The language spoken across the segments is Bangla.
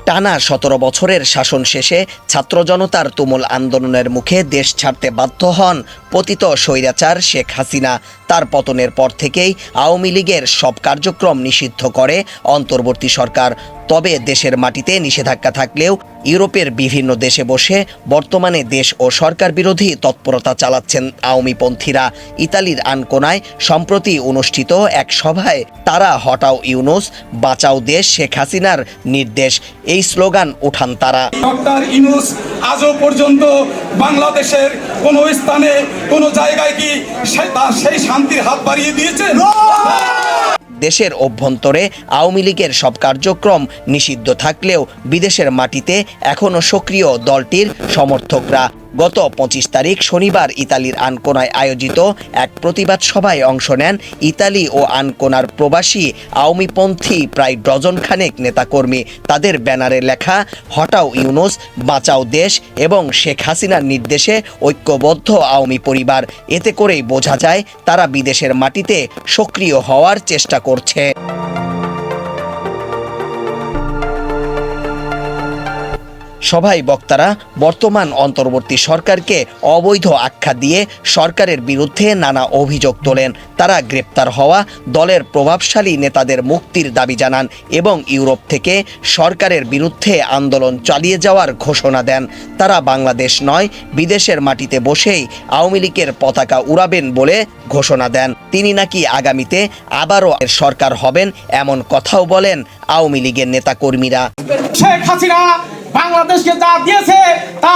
টানা ১৭ বছরের শাসন শেষে ছাত্র জনতার তুমুল আন্দোলনের মুখে দেশ ছাড়তে বাধ্য হন পতিত স্বৈরাচার শেখ হাসিনা। তার পতনের পর থেকেই আওয়ামী লীগের সব কার্যক্রম নিষিদ্ধ করে অন্তর্বর্তী সরকার। তবে দেশের মাটিতে নিষেধাজ্ঞা থাকলেও ইউরোপের বিভিন্ন দেশে বসে বর্তমানে দেশ ও সরকার বিরোধী তৎপরতা চালাচ্ছেন আওয়ামীপন্থীরা। ইতালির আনকোনায় সম্প্রতি অনুষ্ঠিত এক সভায় তারা হটাও ইউনুস, বাঁচাও দেশ শেখ হাসিনার নির্দেশ এই স্লোগান ওঠান তারা। ডক্টর ইউনুস আজও পর্যন্ত বাংলাদেশের কোনো স্থানে কোনো জায়গায় কি সেই শান্তির হাত বাড়িয়ে দিয়েছে? দেশের অভ্যন্তরে আওয়ামী লীগের সব কার্যক্রম নিষিদ্ধ থাকলেও বিদেশের মাটিতে এখনও সক্রিয় দলটির সমর্থকরা। গত ২৫ তারিখ শনিবার ইতালির আনকোনায় আয়োজিত এক প্রতিবাদ সভায় অংশ নেন ইতালি ও আনকোনার প্রবাসী আওয়ামীপন্থী প্রায় ডজন খানেক নেতাকর্মী। তাদের ব্যানারে লেখা হটাও ইউনুস, বাঁচাও দেশ এবং শেখ হাসিনার নির্দেশে ঐক্যবদ্ধ আওয়ামী পরিবার। এতে করেই বোঝা যায় তারা বিদেশের মাটিতে সক্রিয় হওয়ার চেষ্টা করছে। সভায় বক্তারা বর্তমান অন্তর্বর্তী সরকারকে অবৈধ আখ্যা দিয়ে সরকারের বিরুদ্ধে নানা অভিযোগ তোলেন। তারা গ্রেপ্তার হওয়া দলের প্রভাবশালী নেতাদের মুক্তির দাবি জানান এবং ইউরোপ থেকে সরকারের বিরুদ্ধে আন্দোলন চালিয়ে যাওয়ার ঘোষণা দেন। তারা বাংলাদেশ নয় বিদেশের মাটিতে বসেই আওয়ামী লীগের পতাকা উড়াবেন বলে ঘোষণা দেন। তিনি নাকি আগামীতে আবারও সরকার হবেন এমন কথাও বলেন আওয়ামী লীগের নেতাকর্মীরা। শেখ হাসিনা বাংলাদেশকে যা দিয়েছে তা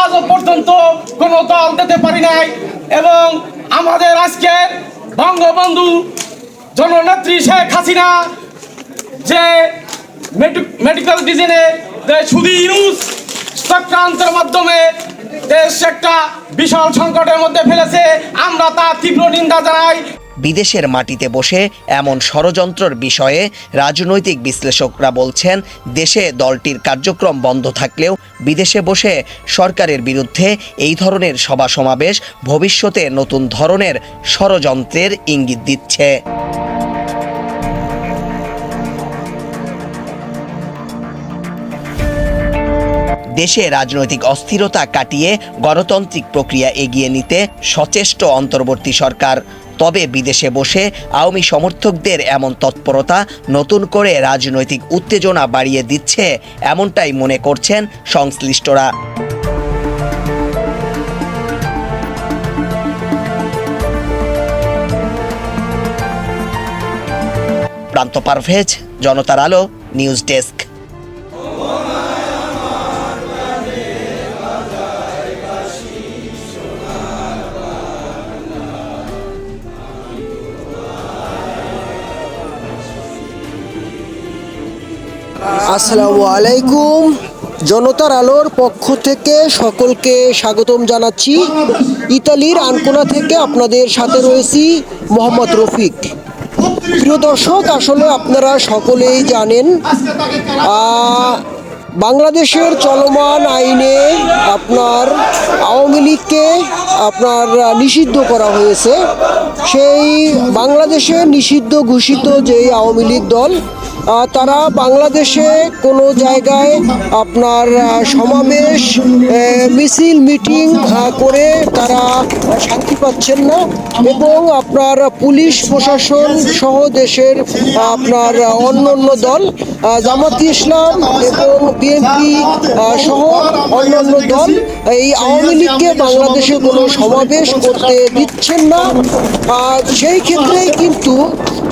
আজও পর্যন্ত কোনো দল দিতে পারি নাই এবং আমাদের আজকে বঙ্গবন্ধু জননেত্রী শেখ হাসিনা যে মেডিকেল ডিজাইনে শুধু ইউনুস চক্রান্তের মাধ্যমে দেশ একটা বিশাল সংকটের মধ্যে ফেলেছে, আমরা তা তীব্র নিন্দা জানাই। বিদেশের মাটিতে বসে এমন ষড়যন্ত্রের বিষয়ে রাজনৈতিক বিশ্লেষকরা বলছেন, দেশে দলটির কার্যক্রম বন্ধ থাকলেও বিদেশে বসে সরকারের বিরুদ্ধে এই ধরনের সভা সমাবেশ ভবিষ্যতে নতুন ধরনের ষড়যন্ত্রের ইঙ্গিত দিচ্ছে। দেশে রাজনৈতিক অস্থিরতা কাটিয়ে গণতান্ত্রিক প্রক্রিয়া এগিয়ে নিতে সচেষ্ট অন্তর্বর্তী সরকার। তবে বিদেশে বসে আওয়ামী সমর্থকদের এমন তৎপরতা নতুন করে রাজনৈতিক উত্তেজনা বাড়িয়ে দিচ্ছে এমনটাই মনে করছেন সংশ্লিষ্টরা। প্রান্ত পারভেজ, জনতার আলো, নিউজ ডেস্ক। আসসালামু আলাইকুম। জনতার আলোর পক্ষ থেকে সকলকে স্বাগতম জানাচ্ছি। ইতালির আনকোনা থেকে আপনাদের সাথে রয়েছি মোহাম্মদ রফিক। প্রিয় দর্শক, আসলে আপনারা সকলেই জানেন বাংলাদেশের চলমান আইনে আপনার আওয়ামী লীগকে নিষিদ্ধ করা হয়েছে। সেই বাংলাদেশে নিষিদ্ধ ঘোষিত যেই আওয়ামী লীগ দল তারা বাংলাদেশে কোনো জায়গায় সমাবেশ, মিছিল, মিটিং করে তারা শান্তি পাচ্ছেন না এবং পুলিশ প্রশাসন সহ দেশের অন্যান্য দল জামাতি ইসলাম এবং বিএনপি সহ অন্যান্য দল এই আওয়ামী লীগকে বাংলাদেশে কোনো সমাবেশ করতে দিচ্ছেন না। সেই ক্ষেত্রেই কিন্তু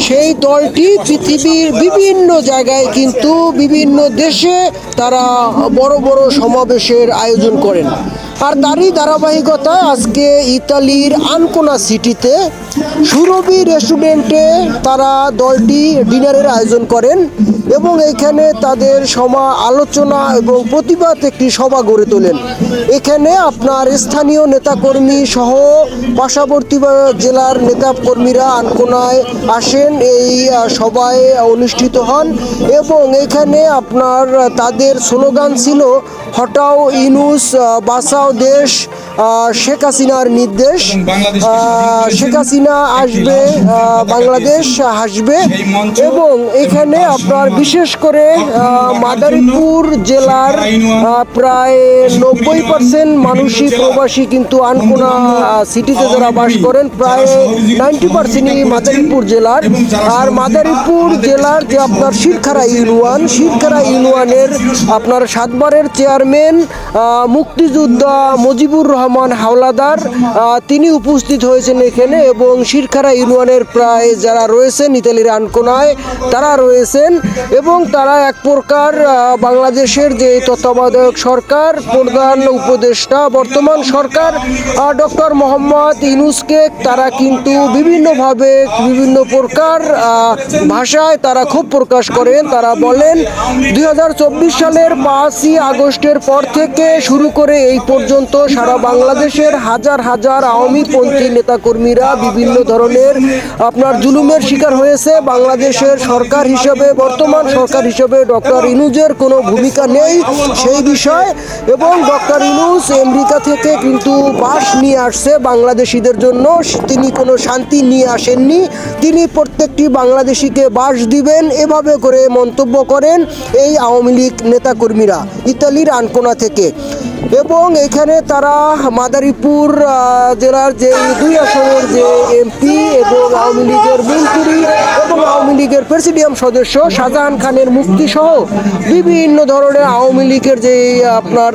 সেই দলটি পৃথিবীর বিভিন্ন জায়গায় কিন্তু বিভিন্ন দেশে তারা বড় বড় সমাবেশের আয়োজন করেন। আর তারই ধারাবাহিকতায় আজকে ইতালির আনকোনা সিটিতে সুরভি রেস্টুরেন্টে তারা দলটি ডিনারের আয়োজন করেন এবং এইখানে তাদের আলোচনা এবং প্রতিবাদ একটি সভা গড়ে তোলেন। এখানে স্থানীয় নেতাকর্মী সহ পার্শ্ববর্তী জেলার নেতাকর্মীরা আনকোনায় আসেন, এই সভায় অনুষ্ঠিত হন এবং এখানে তাদের স্লোগান ছিল হটাও ইউনুস, বাঁচাও দেশ, শেখ হাসিনার নির্দেশ, শেখ হাসিনা আসবে, বাংলাদেশ হাসবে। এবং এখানে আপনার বিশেষ করে মাদারীপুর জেলার প্রায় 90% মানুষই প্রবাসী, কিন্তু আনকোনা সিটিতে যারা বাস করেন প্রায় 90%ই মাদারীপুর জেলার। আর মাদারীপুর জেলার যে আপনার শিরখারা ইউনিয়নের আপনার 7 বারের চেয়ারম্যান মুক্তিযোদ্ধা মুজিবুর রহমান হাওলাদার, তিনি উপস্থিত হয়েছেন এখানে। এবং শিরখারা ইউনিয়নের প্রায় যারা রয়েছেন ইতালির আনকোনায় তারা রয়েছেন। এবং তারা এক প্রকার বাংলাদেশের যে তত্ত্বাবধায়ক সরকার, প্রধান উপদেষ্টা বর্তমান সরকার ডক্টর মোহাম্মদ ইউনূসকে তারা কিন্তু বিভিন্নভাবে বিভিন্ন প্রকার ভাষায় তারা ক্ষোভ প্রকাশ করেন। তারা বলেন 2024 সালের 5ই আগস্টের পর থেকে শুরু করে এই পর্যন্ত সারা বাংলাদেশের হাজার হাজার আওয়ামীপন্থী নেতাকর্মীরা বিভিন্ন ধরনের আপনার জুলুমের শিকার হয়েছে। বাংলাদেশের সরকার হিসেবে, বর্তমান সরকার হিসেবে ডক্টর ইউনূসের কোনো ভূমিকা নেই সেই বিষয়। এবং ডক্টর ইউনূস আমেরিকা থেকে কিন্তু বাস নিয়ে আসছে বাংলাদেশিদের জন্য, তিনি কোনো শান্তি নিয়ে আসেননি, তিনি প্রত্যেকটি বাংলাদেশিকে বাস দিবেন, এভাবে করে মন্তব্য করেন এই আওয়ামী লীগ নেতাকর্মীরা ইতালির আনকোনা থেকে। এবং এখানে তারা মাদারীপুর জেলার যে 2 আসনের যে এমপি এবং আওয়ামী লীগের মন্ত্রী এবং আওয়ামী লীগের প্রেসিডিয়াম সদস্য শাহজাহান খানের মুক্তিসহ বিভিন্ন ধরনের আওয়ামী লীগের যে আপনার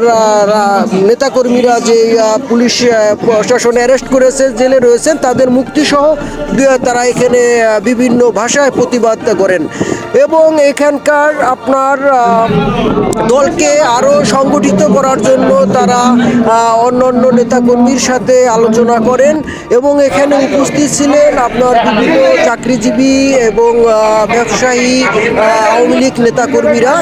নেতাকর্মীরা যে পুলিশ প্রশাসন অ্যারেস্ট করেছে, জেলে রয়েছেন, তাদের মুক্তিসহ তারা এখানে বিভিন্ন ভাষায় প্রতিবাদ করেন। এবং এখানকার আপনার দলকে আরও সংগঠিত করার জন্য তারা অন্যান্য নেতাকর্মীর সাথে আলোচনা করেন। এবং এখানে উপস্থিত ছিলেন আপনার বিভিন্ন চাকরিজীবী এবং ব্যবসায়ী আওয়ামী লীগ নেতাকর্মীরা।